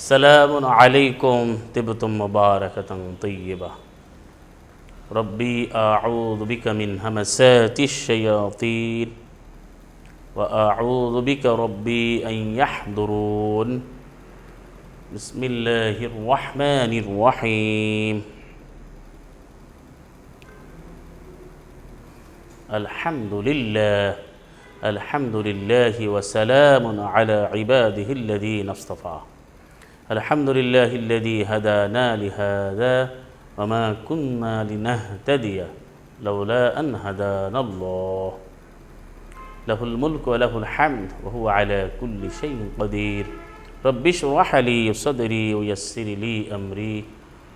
सलामुन अलैकुम तिबतुम मुबारकतन तय्यबा रब्बी अऊज़ु बिका मिन हमसातिश शयातीन व अऊज़ु बिका रब्बी अन यहदुरून बिस्मिल्लाहिर रहमानिर रहीम अल्हम्दुलिल्लाहि व सलामुन अला इबादिहिल्लज़ीना इस्तफ़ा अल्हम्दुलिल्लाहिल्लज़ी हदाना लिहाज़ा वमा कुन्ना लिनहतदिया लौला अन हदानल्लाह लहुल मुल्कु व लहुल हम्द व हुवा अला कुल्लि शैइन क़दीर रब्बि इश्रह ली सदरी व यस्सिर ली अमरी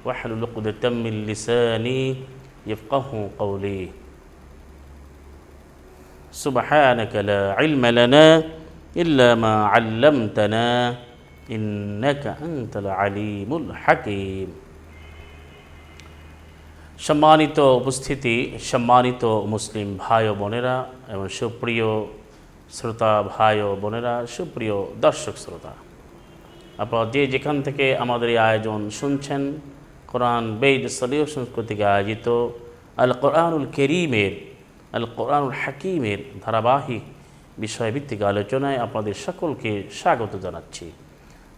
वहलुल उक़दतम मिन लिसानी यफ़क़हू क़ौली सुब्हानक ला इल्म लना इल्ला मा अल्लमतना इन्नका अंतल अलीमुल हकीम। सम्मानित उपस्थिति, सम्मानित मुस्लिम भाई बोनेरा एवं सुप्रिय श्रोता भाई बोनेरा, सुप्रिय दर्शक श्रोता, আপনারা যে যেখান থেকে আমাদের এই আয়োজন শুনছেন, কোরআন বেদ সলিউশনস কর্তৃক আয়োজিত আল কোরআনুল কারীমের আল কোরআনুল হাকিমের ধারাবাহিক বিষয়ভিত্তিক আলোচনায় আপনাদের সকলকে স্বাগত জানাচ্ছি।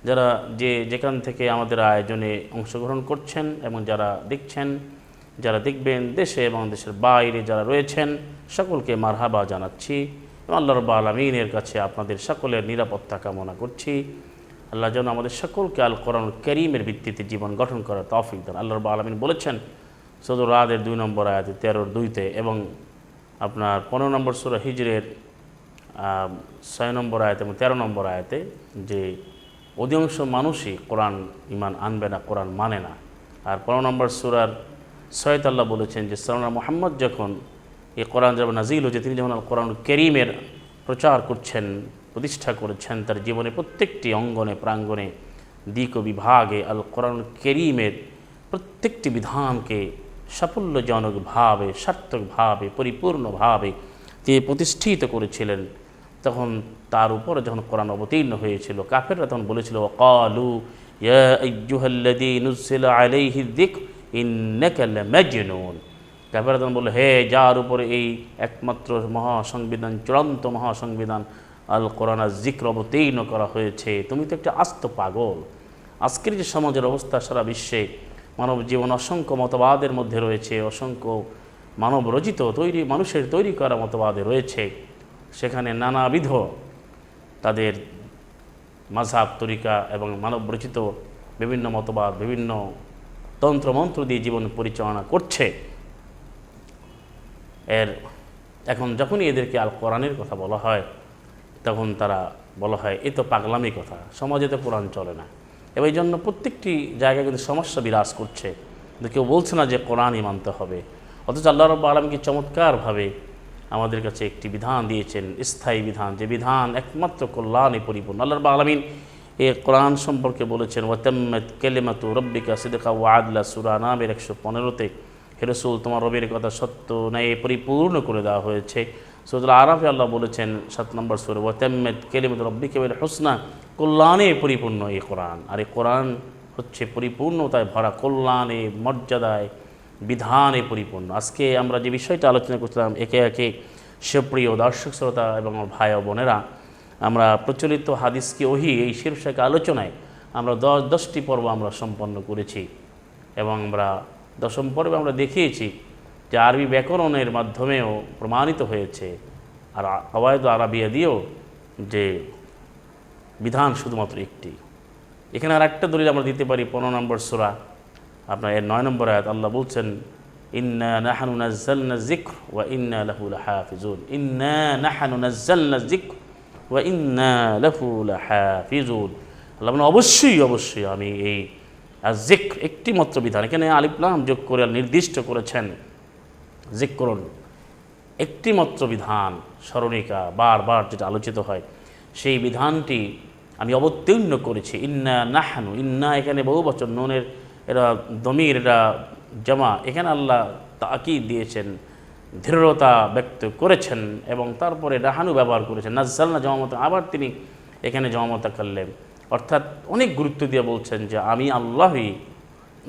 যারা যে যেখান থেকে আমাদের আয়োজনে অংশগ্রহণ করছেন এবং যারা দেখছেন, যারা দেখবেন, দেশে এবং দেশের বাইরে যারা রয়েছেন, সকলকে মারহাবা জানাচ্ছি এবং আল্লাহ রাব্বুল আলামিনের কাছে আপনাদের সকলের নিরাপত্তা কামনা করছি। আল্লাহ যেন আমাদের সকলকে আল কোরআনুল কারীমের ভিত্তিতে জীবন গঠন করার তৌফিক দেন। আল্লাহ রাব্বুল আলামিন বলেছেন সূরা রাদের 2 নম্বর আয়াতে, 13-2-তে এবং আপনার 15 নম্বর সূরা হিজরের 6 নম্বর আয়াতে এবং 13 নম্বর আয়াতে যে অধিকাংশ মানুষই কোরআন ঈমান আনবে না, কোরআন মানে না। আর 15 নম্বর সূরার 6 আল্লাহ বলেছেন যে সাইয়েদনা মুহাম্মদ যখন এই কোরআন যখন নাজিল হয়েছে, তিনি যখন আল কোরআনুল কারীমের প্রচার করছেন, প্রতিষ্ঠা করেছেন, তার জীবনে প্রত্যেকটি অঙ্গনে প্রাঙ্গণে দিক ও বিভাগে আল কোরআনুল কারীমের প্রত্যেকটি বিধানকে সাফল্যজনকভাবে, সার্থকভাবে, পরিপূর্ণভাবে তিনি প্রতিষ্ঠিত করেছিলেন। তখন তার উপরে যখন কোরআন অবতীর্ণ হয়েছিল, কাফেররা তখন বলেছিল ওয়াকালু ইয়া আইয়ুহাল্লাযী নুজ্জিলা আলাইহিয যিকর ইন্নাকা লামাজনুন। কাফেররা তখন বলল, হে যার উপরে এই একমাত্র মহাসংবিধান, চূড়ান্ত মহাসংবিধান আল কোরআন যিকর অবতীর্ণ করা হয়েছে, তুমি তো একটা আস্ত পাগল। আজকের যে সমাজের অবস্থা, সারা বিশ্বে মানব জীবন অসংখ্য মতবাদের মধ্যে রয়েছে, অসংখ্য মানব রচিত মানুষের তৈরি করা মতবাদে রয়েছে। সেখানে নানাবিধ তাদের মাযহাব, তরিকা এবং মানব রচিত বিভিন্ন মতবাদ, বিভিন্ন তন্ত্রমন্ত্র দিয়ে জীবন পরিচালনা করছে। এখন যখনই এদেরকে আল কোরআনের কথা বলা হয়, তখন তারা বলা হয় এ তো পাগলামি কথা, সমাজে তো কোরআন চলে না। এবং এই জন্য প্রত্যেকটি জায়গায় কিন্তু সমস্যা বিরাজ করছে। কিন্তু কেউ বলছে না যে কোরআনই মানতে হবে, অথচ আল্লাহ রাব্বুল আলামিন কি চমৎকারভাবে আমাদের কাছে একটি বিধান দিয়েছেন, স্থায়ী বিধান, যে বিধান একমাত্র কল্যাণে পরিপূর্ণ। আল্লাহ রাব্বুল আলামিন এই কোরআন সম্পর্কে বলেছেন ওয়াতাম্মাত কালিমাতু রাব্বিকা সিদকা ওয়া আদলা, সূরা নামের 115-তে, হে রাসূল তোমার রবের কথা সত্য ন্যায় পরিপূর্ণ করে দেওয়া হয়েছে। সূরা আরাফে আল্লাহ বলেছেন 7 নম্বর সূরা ওয়াতাম্মাত কালিমাতু রাব্বিকা বিল হুসনা, কল্যাণে পরিপূর্ণ এই কোরআন। আর এই কোরআন হচ্ছে পরিপূর্ণতায় ভরা, কল্যাণে, মর্যাদায়, বিধানে পরিপূর্ণ। আজকে আমরা যে বিষয়টা আলোচনা করছিলাম, একে একে সুপ্রিয় দর্শক শ্রোতা এবং ভাই ও বোনেরা, আমরা প্রচলিত হাদিস কি ওহী এই শীর্ষক আলোচনায় আমরা 10টি পর্ব আমরা সম্পন্ন করেছি এবং আমরা 10ম পর্বে আমরা দেখিয়েছি যে আরবি ব্যাকরণের মাধ্যমেও প্রমাণিত হয়েছে, আর কওয়ায়েদ আরাবিয়া দিয়েও, যে বিধান শুধুমাত্র একটি। এখানে আর একটা দলিল আমরা দিতে পারি 15 নম্বর সূরা আপনার এর 9 নম্বর আয়াত। আল্লাহ বলছেন ইন্না নাহনু নাযালনা যিকর ওয়া ইন্না লাহু লাহাফিজুন, ইন্না নাহনু নাযালনা যিকর ওয়া ইন্না লাহু লাহাফিজুন। আল্লাহ বলেন অবশ্যই অবশ্যই আমি এই যিকর, একটি মাত্র বিধান, এখানে আলিফ লাম যোগ করে নির্দিষ্ট করেছেন যিকরুন, একটি মাত্র বিধান, স্মরণিকা, বারবার যেটা আলোচিত হয়, সেই বিধানটি আমি অবতীর্ণ করেছি। ইন্না নাহনু, ইন্না এখানে বহুবচন, নুনের এরা দমির, এরা জামা, এখানে আল্লাহ তাকিদ দিয়েছেন, দৃঢ়তা ব্যক্ত করেছেন এবং তারপরে নাহানু ব্যবহার করেছেন। নাজ্জালনা জমামত, আবার তিনি এখানে জমামত করলেন, অর্থাৎ অনেক গুরুত্ব দিয়ে বলছেন যে আমি আল্লাহই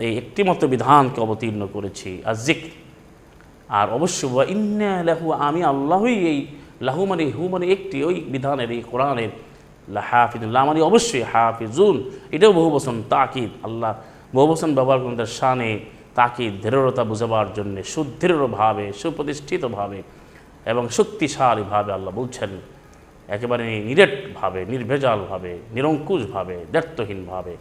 এই একটি মতো বিধানকে অবতীর্ণ করেছি আর জিক্র। আর অবশ্যই ওয়া ইন্না লাহু, আমি আল্লাহই এই লাহু মানে হু মানে একটি, ওই বিধানের এই কোরআনের লাহাফিজুল্লাহ মানে অবশ্যই হাফিজুন, এটাও বহু বচন তাকিদ। আল্লাহ বহু বচন ব্যবহার করেন তার শানে তাকিদ, দৃঢ়তা বোঝাবার জন্যে, সুদৃঢ়ভাবে সুপ্রতিষ্ঠিতভাবে এবং শক্তিশালীভাবে আল্লাহ বলছেন, একেবারে নিরেটভাবে, নির্ভেজালভাবে, নিরঙ্কুশভাবে, দ্ব্যর্থহীনভাবে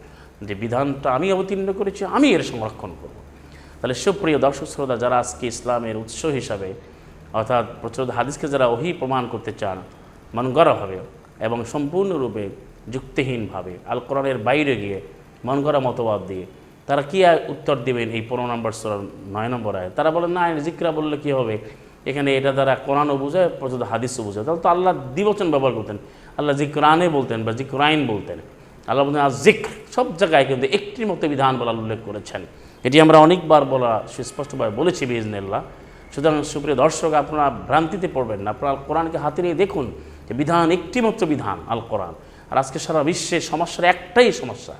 যে বিধানটা আমি অবতীর্ণ করেছি, আমি এর সংরক্ষণ করব। তাহলে সুপ্রিয় দর্শক শ্রোতা, যারা আজকে ইসলামের উৎস হিসাবে অর্থাৎ প্রচলিত হাদিসকে যারা ওহী প্রমাণ করতে চান মন গড়াভাবে এবং সম্পূর্ণরূপে যুক্তিহীনভাবে আল কোরআনের বাইরে গিয়ে মন গড়া মতবাদ দিয়ে তারা কী উত্তর দেবেন এই 15 নম্বর সূরার 9 নম্বর আয়াত? তারা বলেন না জিকরা বললে কী হবে, এখানে এটা দ্বারা কোরআনও বোঝায় প্রচলিত হাদিসও বোঝায়। তাহলে তো আল্লাহ দ্বিবচন ব্যবহার করতেন, আল্লাহ জিকরানে বলতেন বা জিকরাইন বলতেন, আল্লাহ বলতেন আর জিক্র। সব জায়গায় কিন্তু একটির মতো বিধান বলার উল্লেখ করেছেন। এটি আমরা অনেকবার বলা সুস্পষ্টভাবে বলেছি বিইজনিল্লাহ। সুতরাং সুপ্রিয় দর্শক, আপনারা ভ্রান্তিতে পড়বেন না, আপনারা কোরআনকে হাতে নিয়ে দেখুন যে বিধান একটি মাত্র বিধান আল কোরআন। আর আজকে সারা বিশ্বে সমস্যার একটাই সমস্যা,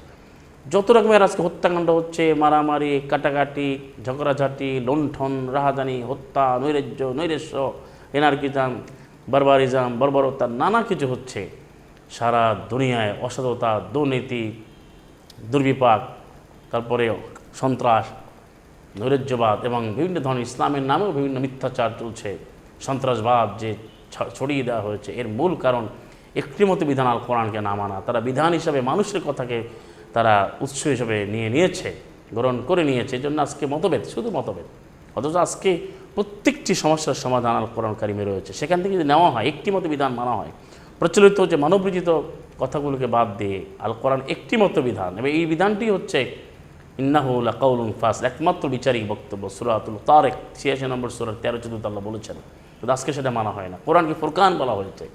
যত রকমের আজকে হত্যাকাণ্ড হচ্ছে, মারামারি, কাটাকাটি, ঝগড়াঝাটি, লুণ্ঠন, রাহাজানি, হত্যা, নৈরাশ্য, এনার্কিজম, বারবারিজম, বর্বরতা, নানা কিছু হচ্ছে সারা দুনিয়ায়। অসততা, দুর্নীতি, দুর্বিপাক, তারপরে সন্ত্রাস, নৈরাজ্যবাদ এবং বিভিন্ন ধরনের ইসলামের নামেও বিভিন্ন মিথ্যাচার চলছে, সন্ত্রাসবাদ যে ছড়িয়ে দেওয়া হয়েছে, এর মূল কারণ একটি মতো বিধান আল কোরআনকে না মানা। তারা বিধান হিসাবে মানুষের কথাকে তারা উৎস হিসেবে নিয়েছে, গ্রহণ করে নিয়েছে। এই জন্য আজকে মতভেদ, শুধু মতভেদ। অথচ আজকে প্রত্যেকটি সমস্যার সমাধান আল কোরআন কারিমে রয়েছে। সেখান থেকে যদি নেওয়া হয়, একটি মতো বিধান মানা হয়, প্রচলিত যে মানবরচিত কথাগুলোকে বাদ দিয়ে আল কোরআন একটি মতো বিধান, এবং এই বিধানটি হচ্ছে ইন্নাহু লাকাউলুন ফাসিল, একমাত্র বিচারিক বক্তব্য। সূরাতুল তারিক 86 নম্বর সূরার 13-14 আল্লাহ বলেছেন, কিন্তু আজকে সেটা মানা হয় না। কোরআনকে ফুরকান বলা হয়েছে,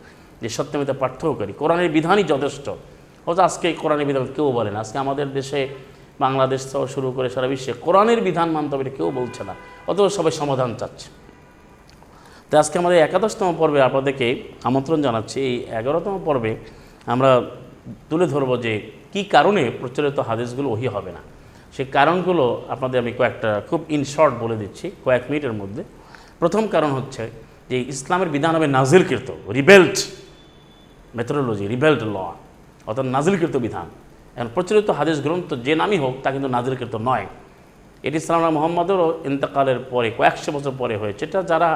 যে সত্যমিথ্যা পার্থক্যকারী, কোরআনের বিধানই যথেষ্ট। অথচ আজকে এই কোরআনের বিধান কেউ বলে না। আজকে আমাদের দেশে, বাংলাদেশ থেকে শুরু করে সারা বিশ্বে কোরআনের বিধান মানতে হবে কেউ বলছে না, অথচ সবাই সমাধান চাচ্ছে। তো আজকে আমাদের 11তম পর্বে আপনাদেরকে আমন্ত্রণ জানাচ্ছি। এই 11তম পর্বে আমরা তুলে ধরবো যে কী কারণে প্রচলিত হাদিসগুলো ওহী হবে না। সেই কারণগুলো আপনাদের আমি কয়েকটা খুব ইন শর্ট বলে দিচ্ছি কয়েক মিনিটের মধ্যে। প্রথম কারণ হচ্ছে যে ইসলামের বিধান হবে নাজিলকৃত, রিবেল্ড মেথোডোলজি, রিবেল্ড ল, অর্থাৎ নাজিলকৃত বিধান। এখন প্রচলিত হাদিস গ্রন্থ যে নামই হোক তা কিন্তু নাজিলকৃত নয়। এটি ইসলামরা মোহাম্মদেরও ইন্তেকালের পরে কয়েকশো বছর পরে হয়েছে। এটা যারা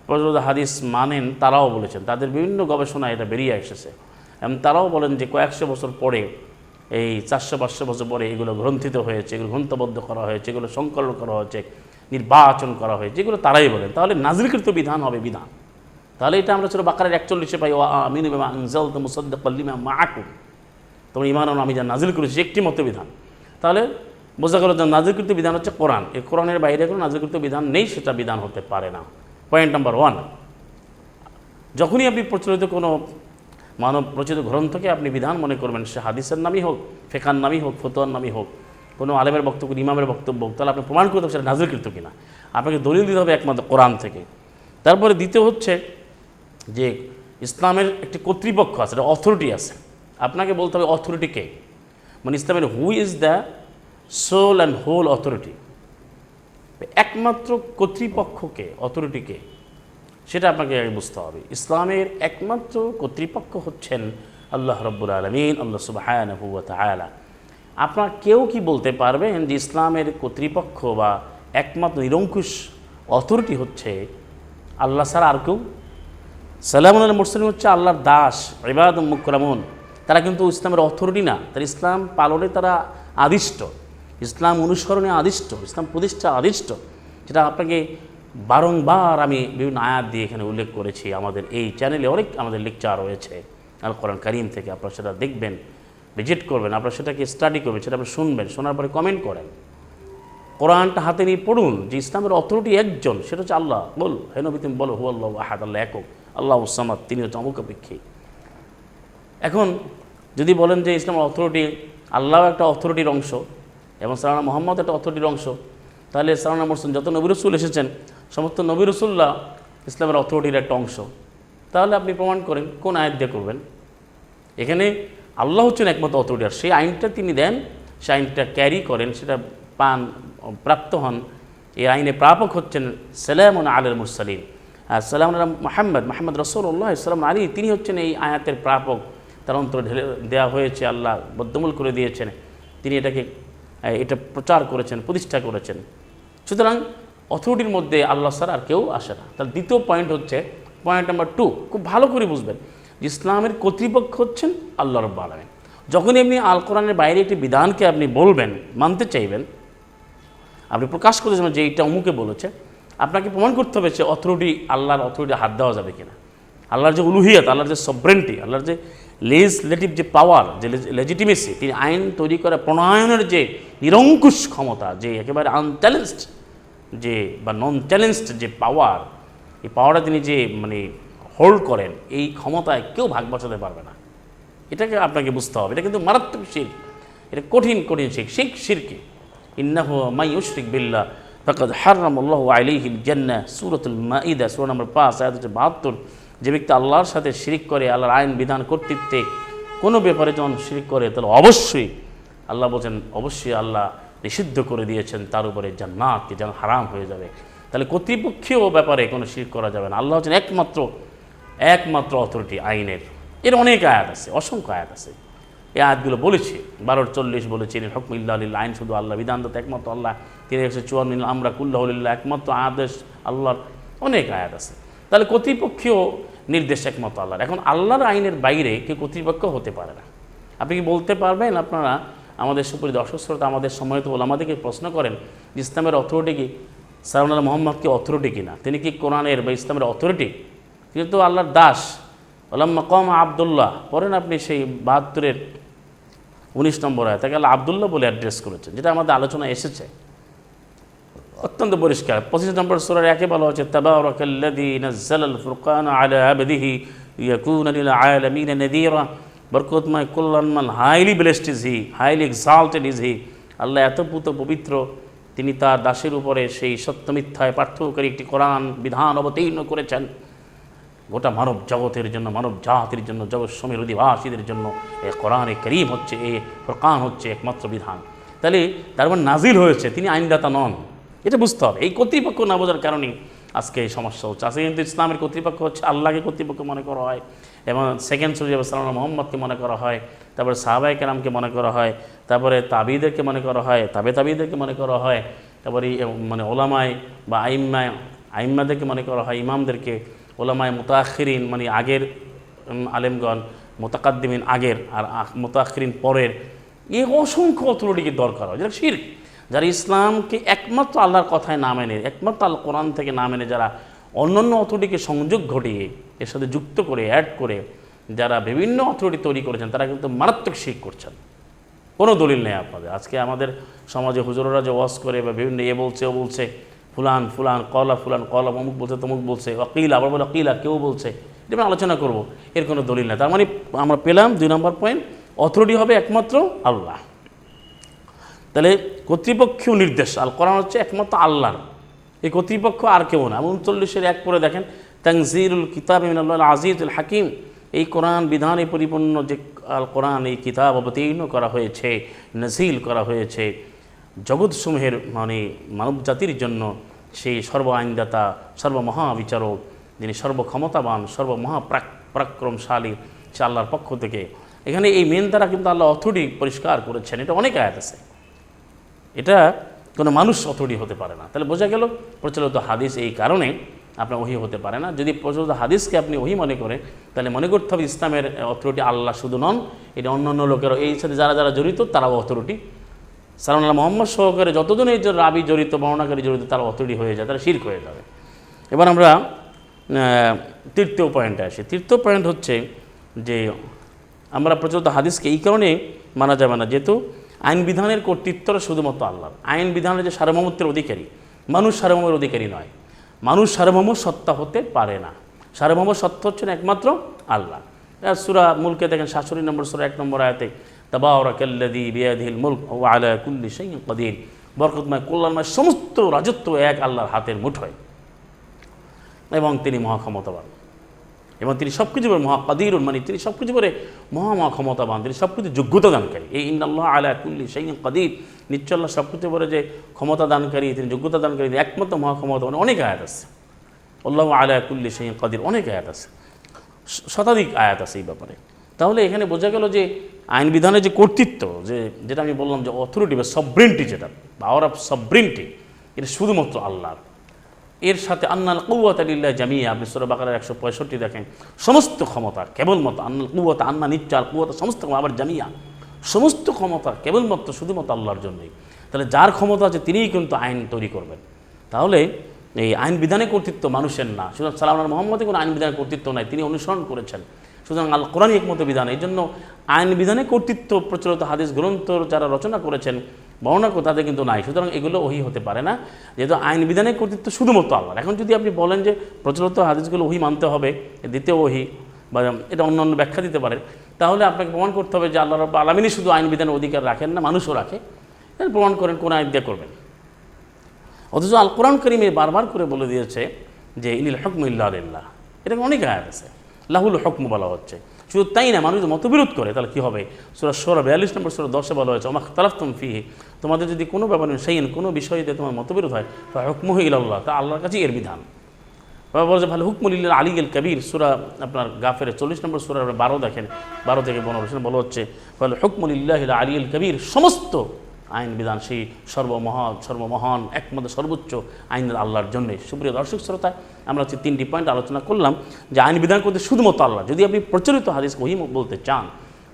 প্রচলিত হাদিস মানেন তারাও বলেছেন, তাদের বিভিন্ন গবেষণায় এটা বেরিয়ে এসেছে। এবং তারাও বলেন যে কয়েকশো বছর পরে, এই 400-500 বছর পরে এগুলো গ্রন্থিত হয়েছে, এগুলো গ্রন্থবদ্ধ করা হয়েছে, এগুলো সংকলন করা হয়েছে, নির্বাচন করা হয়েছে, যেগুলো তারাই বলেন। তাহলে নাজিলকৃত বিধান হবে বিধান। তাহলে এটা আমরা ছিল বাকারের 41 পাই, ওয়া আমিনু বিমা আনজালতু মুসাদ্দিকাল লিমা মাআকুম, তোমরা ঈমান আনো আমি যা নাজিল করেছি একটি মতো বিধান। তাহলে বোঝা গেল যে নাজিলকৃত বিধান হচ্ছে কোরআন। এই কোরআনের বাইরে কোনো নাজিলকৃত বিধান নেই, সেটা বিধান হতে পারে না। পয়েন্ট নাম্বার 1, যখনই আপনি প্রচলিত কোনো মানব রচিত গ্রন্থকে আপনি বিধান মনে করবেন, সে হাদিসের নামই হোক, ফেকার নামই হোক, ফতোয়ার নামই হোক, কোনো আলেমের বক্তব্য, ইমামের বক্তব্য হোক, তাহলে আপনি প্রমাণ করতে হবে সেটা নাজিলকৃত কিনা। আপনাকে দলিল দিতে হবে একমাত্র কোরআন থেকে। তারপরে দ্বিতীয় হচ্ছে যে ইসলামের একটি কর্তৃপক্ষ আছে, একটা অথরিটি আছে। আপনাকে বলতে হবে অথরিটি কে, মানে ইসলামের who is the soul and whole authority, একমাত্র কর্তৃপক্ষকে, অথরিটিকে, সেটা আপনাকে বুঝতে হবে। ইসলামের একমাত্র কর্তৃপক্ষ হচ্ছেন আল্লাহ রাব্বুল আলামিন, আল্লাহ সুবহানাহু ওয়া তাআলা। আপনারা কেউ কি বলতে পারবেন যে ইসলামের কর্তৃপক্ষ বা একমাত্র নিরঙ্কুশ অথরিটি হচ্ছে আল্লাহ ছাড়া আর কেউ? সালামুন আলাল মুরসালিন হচ্ছে আল্লাহর দাস, ইবাদুম মুকরামুন। তারা কিন্তু ইসলামের অথরিটি না, তারা ইসলাম পালনে তারা আদিষ্ট, ইসলাম অনুসরণে আদিষ্ট, ইসলাম প্রতিষ্ঠা আদিষ্ট। যেটা আপনাকে বারংবার আমি বিভিন্ন আয়াত দিয়ে এখানে উল্লেখ করেছি। আমাদের এই চ্যানেলে অনেক আমাদের লেকচার রয়েছে আল কোরআন কারীম থেকে, আপনারা সেটা দেখবেন, ভিজিট করবেন, আপনারা সেটাকে স্টাডি করবেন, সেটা আপনারা শুনবেন, শোনার পরে কমেন্ট করেন, কোরআনটা হাতে নিয়ে পড়ুন যে ইসলামের অথরিটি একজন, সেটা হচ্ছে আল্লাহ। বল হে নবী তুমি বলো, হু আল্লাহু আহাদ, আল্লাহ একক, আল্লাহু সামাদ, তিনি হচ্ছে অমুখাপেক্ষী। এখন যদি বলেন যে ইসলামের অথরিটি আল্লাহ একটা অথরিটির অংশ এবং সালানা মুহাম্মদ একটা অথরিটির অংশ, তাহলে সালানা মুরসালিন যত নবী রাসূল এসেছেন সমস্ত নবী রাসূলরা ইসলামের অথরিটির একটা অংশ। তাহলে আপনি প্রমাণ করেন, কোন আয়াত দিয়ে করবেন? এখানে আল্লাহ হচ্ছেন একমাত্র অথরিটি। আর সেই আইনটা তিনি দেন, সেই আইনটা ক্যারি করেন, সেটা প্রাপ্ত হন, এই আইনে প্রাপক হচ্ছেন সালামুন আলাল মুরসালিন, আর সালামুন আলা মোহাম্মদ রাসূলুল্লাহ সাল্লাল্লাহু আলাইহি, তিনি হচ্ছেন এই আয়াতের প্রাপক। তার অন্তরে ঢেলে দেওয়া হয়েছে, আল্লাহ বদ্ধমূল করে দিয়েছেন, তিনি এটা প্রচার করেছেন, প্রতিষ্ঠা করেছেন। সুতরাং অথরিটির মধ্যে আল্লাহ ছাড়া আর কেউ আসে না। তার দ্বিতীয় পয়েন্ট হচ্ছে, পয়েন্ট নাম্বার 2, খুব ভালো করে বুঝবেন যে ইসলামের কর্তৃপক্ষ হচ্ছেন আল্লাহ রাব্বুল আলামিন। যখন এমনি আল কোরআনের বাইরে একটি বিধানকে আপনি বলবেন, মানতে চাইবেন, আপনি প্রকাশ করতে চাইবেন যে এইটা অমুকে বলেছে, আপনাকে প্রমাণ করতে হবে যে আল্লাহর অথরিটি হাত দেওয়া যাবে কিনা। আল্লাহর যে উলুহিয়াত, আল্লাহর যে সভরেন্টি, আল্লাহর যে লেজিসলেটিভ যে পাওয়ার, যে লেজিটিমেসি, তিনি আইন তৈরি করে প্রণয়নের যে নিরঙ্কুশ ক্ষমতা, যে একেবারে আনচ্যালেঞ্জড যে বা নন চ্যালেঞ্জড যে পাওয়ার, এই পাওয়ারটা তিনি যে হোল্ড করেন, এই ক্ষমতায় কেউ ভাগ বসাতে পারবে না। এটাকে আপনাকে বুঝতে হবে। এটা কিন্তু মারাত্মক শিরক, এটা কঠিন শিরক। শিরকে ইন্নাহু মান ইউশরিক বিল্লাহ ফাকাদ হারামাল্লাহু আলাইহিল জান্নাহ, সূরাতুল মাঈদা সূরা নম্বর 5 আয়াত 72। যে ব্যক্তি আল্লাহর সাথে শিরিক করে, আল্লাহর আইন বিধান কর্তৃত্বে কোনো ব্যাপারে যখন শিরিক করে, তাহলে অবশ্যই আল্লাহ বলছেন, অবশ্যই আল্লাহ নিষিদ্ধ করে দিয়েছেন তার উপরে জান্নাতকে, যেন হারাম হয়ে যাবে। তাহলে কর্তৃপক্ষীয় ব্যাপারে কোনো শিরক করা যাবে না। আল্লাহ হচ্ছেন একমাত্র অথরিটি আইনের। এর অনেক আয়াত আছে, অসংখ্য আয়াত আছে। এই আয়াতগুলো বলেছি, 12:40 বলেছি, হুকম ইল্লা লিল্লাহ, আইন শুধু আল্লাহ, বিধান তো একমাত্র আল্লাহ, 154 আমরা কুল্লাহু লিল্লাহ, একমাত্র আদেশ আল্লাহর। অনেক আয়াত আছে। তাহলে কর্তৃপক্ষীয় নির্দেশ একমাত্র আল্লাহর। এখন আল্লাহর আইনের বাইরে কেউ কর্তৃপক্ষ হতে পারে না। আপনি কি বলতে পারবেন? আপনারা আমাদের সুপ্রিয় দর্শক শ্রোতা, আমাদের সম্মানিত ওলামাদেরকে প্রশ্ন করেন যে ইসলামের অথরিটি কি সাল্লাল্লাহু মুহাম্মদ কি অথরিটি কিনা? তিনি কি কোরআনের বা ইসলামের অথরিটি? তিনি তো আল্লাহর দাস। ওলাম্মা কম আবদুল্লাহ, পড়েন আপনি সেই 72-এর 19 নম্বর আয়াত, তাকে আল্লাহ আবদুল্লাহ বলে অ্যাড্রেস করেছেন, যেটা আমাদের আলোচনায় এসেছে অত্যন্ত পরিষ্কার। 25 নম্বর সূরার 1-এ বলা হচ্ছে, তাবারাকাল্লাযী নাযালাল ফুরকানা আলা আবদিহি লিয়াকুনা লিল আলামিনা নাযীরা, বরকতময় কল্যাণমান, highly blessed is he, highly exalted is he. Allah এত পবিত্র, তিনি তার দাসের উপরে সেই সত্য মিথ্যায় পার্থক্যকারী একটি কোরআন বিধান অবতীর্ণ করেছেন, গোটা মানব জগতের জন্য, মানব জাতির জন্য, জগৎ সমীর অধিবাসীদের জন্য এই কোরআনে কারীম হচ্ছে, এই ফুরকান হচ্ছে একমাত্র বিধান। তাহলে তার মানে নাজিল হয়েছে, তিনি আইনদাতা নন, এটা বুঝতে হবে। এই কর্তৃপক্ষ না বোঝার কারণেই আজকে এই সমস্যা হচ্ছে। আজকে কিন্তু ইসলামের কর্তৃপক্ষ হচ্ছে আল্লাহকে কর্তৃপক্ষ মনে করা হয়, এবং সেকেন্ড সুরি সাল্লাল্লাহু মুহাম্মদকে মনে করা হয়, তারপরে সাহাবায়ে কেরামকে মনে করা হয়, তারপরে তাবিদেরকে মনে করা হয়, তাবিদেরকে মনে করা হয়, তারপরে ওলামায় বা আইম্মাদেরকে মনে করা হয়, ইমামদেরকে, ওলামায় মুতাআখিরিন আগের আলেমগণ, মুতাকাদ্দিমিন আগের আর মুতাআখিরিন পরের, এই অসংখ্য অথরিটিকে দরকার হয়, যেটা শিরক। যারা ইসলামকে একমাত্র আল্লাহর কথায় না মেনে, একমাত্র আল্লাহ কোরআন থেকে না মেনে, যারা অন্যান্য অথরিটিকে সংযোগ ঘটিয়ে এর সাথে যুক্ত করে, অ্যাড করে যারা বিভিন্ন অথরিটি তৈরি করেছেন, তারা কিন্তু মারাত্মক শিরক করছেন। কোনো দলিল নেই আপনাদের। আজকে আমাদের সমাজে হুজুররা যে ওয়াজ করে বা বিভিন্ন বলছে, ও বলছে, ফুলান কলা অমুক বলছে, তমুক বলছে, অকিল, আবার বলে অকিল, আর কেউ বলছে, এটা আমি আলোচনা করবো, এর কোনো দলিল নেই। তার মানে আমরা পেলাম 2 নম্বর পয়েন্ট, অথরিটি হবে একমাত্র আল্লাহ। তাহলে কর্তৃপক্ষীয় নির্দেশ, আল কোরআন হচ্ছে একমাত্র আল্লাহর, এই কর্তৃপক্ষ আর কেউ না। 39-এর 1 পরে দেখেন, তানজিলুল কিতাব মিনাল্লাহিল আজিজুল হাকিম, এই কোরআন বিধানে পরিপূর্ণ যে আল কোরআন, এই কিতাব অবতীর্ণ করা হয়েছে, নাজিল করা হয়েছে জগৎসমূহের মানব জাতির জন্য, সেই সর্ব আইনদাতা, সর্বমহাবিচারক, যিনি সর্বক্ষমতাবান, পরাক্রমশালী, সে আল্লাহর পক্ষ থেকে। এখানে এই মেন দ্বারা কিন্তু আল্লাহ অথরিটি পরিষ্কার করেছেন। এটা অনেক আয়াত আছে, এটা কোনো মানুষ অথরিটি হতে পারে না। তাহলে বোঝা গেল প্রচলিত হাদিস এই কারণে আপনার ওহী হতে পারে না। যদি প্রচলিত হাদিসকে আপনি ওহী মনে করেন, তাহলে মনে করতে হবে ইসলামের অথরিটি আল্লাহ শুধু নন, এটা অন্যান্য লোকেরও, এই সাথে যারা জড়িত তারাও অথরিটি। সাল্লাল্লাহু মুহাম্মদ সহকারে যতজন এই যে রাবি জড়িত, বর্ণনাকারী জড়িত, তারা অথরিটি হয়ে যায়, তারা শিরক হয়ে যাবে। এবার আমরা তৃতীয় পয়েন্টে আসি। তৃতীয় পয়েন্ট হচ্ছে যে আমরা প্রচলিত হাদিসকে এই কারণে মানা যাবে না, যেহেতু আইন বিধানের কর্তৃত্বটা শুধুমাত্র আল্লাহর। আইন বিধানের যে সার্বভৌমত্বের অধিকারী, মানুষ সার্বভৌমের অধিকারী নয়। মানুষ সার্বভৌম সত্তা হতে পারে না। সার্বভৌম সত্তা হচ্ছেন একমাত্র আল্লাহ। সূরা মুলকে দেখেন 67 নম্বর সূরা 1 নম্বর আয়াতে, তাবারাকাল্লাযী বিয়াদিহিল মুলক ওয়া আলা কুল্লি শাইইন কাদির, বরকতময় কল্যাণময় সমস্ত রাজত্ব এক আল্লাহর হাতের মুঠোয়, এবং তিনি মহাক্ষমতাবান। এবং তিনি সব কিছু মহা কাদিরুন, মানে তিনি সব কিছু করে মহা ক্ষমতাবান, তিনি সব কিছু যোগ্যতা দানকারী। এই ইন্নাল্লাহ আলা কুল্লি শাইইন কাদির, নিশ্চয় আল্লাহ সব কিছু করে যে ক্ষমতা দানকারী, তিনি যোগ্যতা দানকারী, একমাত্র মহা ক্ষমতাবান। অনেক আয়াত আছে, আল্লাহু আলা কুল্লি শাইইন কাদির, অনেক আয়াত আছে, শতাধিক আয়াত আছে এই ব্যাপারে। তাহলে এখানে বোঝা গেল যে আইন বিধানের যে কর্তৃত্ব, যেটা আমি বললাম যে অথরিটি বা সবরিনটি, যেটা পাওয়ার অফ সবরিনটি, এটা শুধুমাত্র আল্লাহর। এর সাথে আন্নাল কুওয়াতা লিল্লাহি জামিয়া, আপনি সূরা বাকারার 165 দেখেন, সমস্ত ক্ষমতা কেবলমাত্র আন্নাল কুওয়াতা, আন্না নিশ্চয়, আল কুওয়াতা সমস্ত, আবার জামিয়া সমস্ত ক্ষমতা কেবলমাত্র শুধুমাত্র আল্লাহর জন্যই। তাহলে যার ক্ষমতা আছে তিনিই কিন্তু আইন তৈরি করবেন। তাহলে এই আইন বিধানের কর্তৃত্ব মানুষের না, সুতরাং সালাম মোহাম্মদে কোনো আইন বিধানের কর্তৃত্ব নাই, তিনি অনুসরণ করেছেন। সুতরাং আল কোরআনই একমত বিধান। এই জন্য আইন বিধানের কর্তৃত্ব প্রচলিত হাদিস গ্রন্থ যারা রচনা করেছেন, বর্ণনা করে, তাদের কিন্তু নাই। সুতরাং এগুলো ওহী হতে পারে না, যেহেতু আইন বিধানের কর্তৃত্ব শুধুমাত্র আল্লাহর। এখন যদি আপনি বলেন যে প্রচলিত হাদিসগুলো ওহী মানতে হবে, দ্বিতীয় ওহী বা এটা অন্য অন্য ব্যাখ্যা দিতে পারে, তাহলে আপনাকে প্রমাণ করতে হবে যে আল্লাহ রাব্বুল আলামিনই শুধু আইন বিধানের অধিকার রাখেন না, মানুষও রাখে। প্রমাণ করেন, কোন আইন দিয়ে করবেন। অথচ আল কোরআন কারীমে বারবার করে বলে দিয়েছে যে ইনিল হুকমু ইল্লা লিল্লাহ, এরকম অনেক আয়াত আছে, লাহুল হুকমু বলা হচ্ছে। শুধু তাই না, মানুষ মতবিরোধ করে তাহলে কী হবে? সূরা শুরা 42 নম্বর সূরা 10 বলা হয়েছে, ওমা ইখতালাফতুম ফীহি, তোমাদের যদি কোনো ব্যাপারে শাইইন, কোনো বিষয়তে তোমার মতবিরোধ হয়, ফা হুকমুহু ইলাল্লাহ, তা আল্লাহর কাছেই এর বিধান। বাবা বলে যে ভালো হুকমু লিল্লাহ আলিয়্যিল কবির, সূরা আপনার গাফিরের 40 নম্বর সূরা 12 দেখেন, 12 থেকে 15 বলা হচ্ছে ভালো হুকমু লিল্লাহিল আলিয়্যিল কবির, সমস্ত আইন বিধান সেই সর্বমহান একমাত্র সর্বোচ্চ আইন আল্লাহর জন্যে। সুপ্রিয় দর্শক শ্রোতা, আমরা হচ্ছে 3টি পয়েন্ট আলোচনা করলাম যে আইন বিধান করতে শুধুমাত্র আল্লাহ। যদি আপনি প্রচলিত হাদিস ওহী বলতে চান,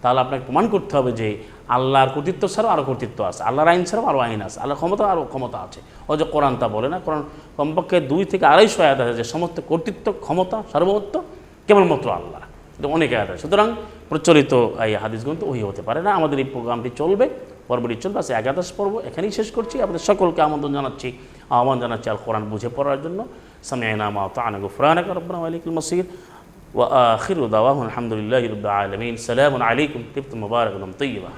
তাহলে আপনাকে প্রমাণ করতে হবে যে আল্লাহর কর্তৃত্ব ছাড়াও আরও কর্তৃত্ব আছে, আল্লাহর আইন ছাড়াও আরও আইন আছে, আল্লাহর ক্ষমতা আরও ক্ষমতা আছে। ও যে কোরআন তা বলে না, কোরআন কমপক্ষে 2 থেকে 250 আয়াত আছে যে সমস্ত কর্তৃত্ব, ক্ষমতা, সার্বভৌমত্ব কেবলমাত্র আল্লাহ। এটা অনেক আয়াত আছে। সুতরাং প্রচলিত এই হাদিস গ্রন্থ ওহী হতে পারে না। আমাদের এই প্রোগ্রামটি চলবে, পর্বটি চলবে, আছে 11 পর্ব, এখানেই শেষ করছি। আপনাদের সকলকে আমন্ত্রণ জানাচ্ছি, আহ্বান জানাচ্ছি আল কোরআন বুঝে পড়ার জন্য। সামি'না ওয়া আতা'না গুফরানাকা রাব্বানা ওয়া ইলাইকাল মাসির, ওয়া আখিরু দাওয়াহুম আলহামদুলিল্লাহি রাব্বিল আলামিন। সালামুন আলাইকুম, তিবতুম মুবারাকাতুম তাইয়্যিবা।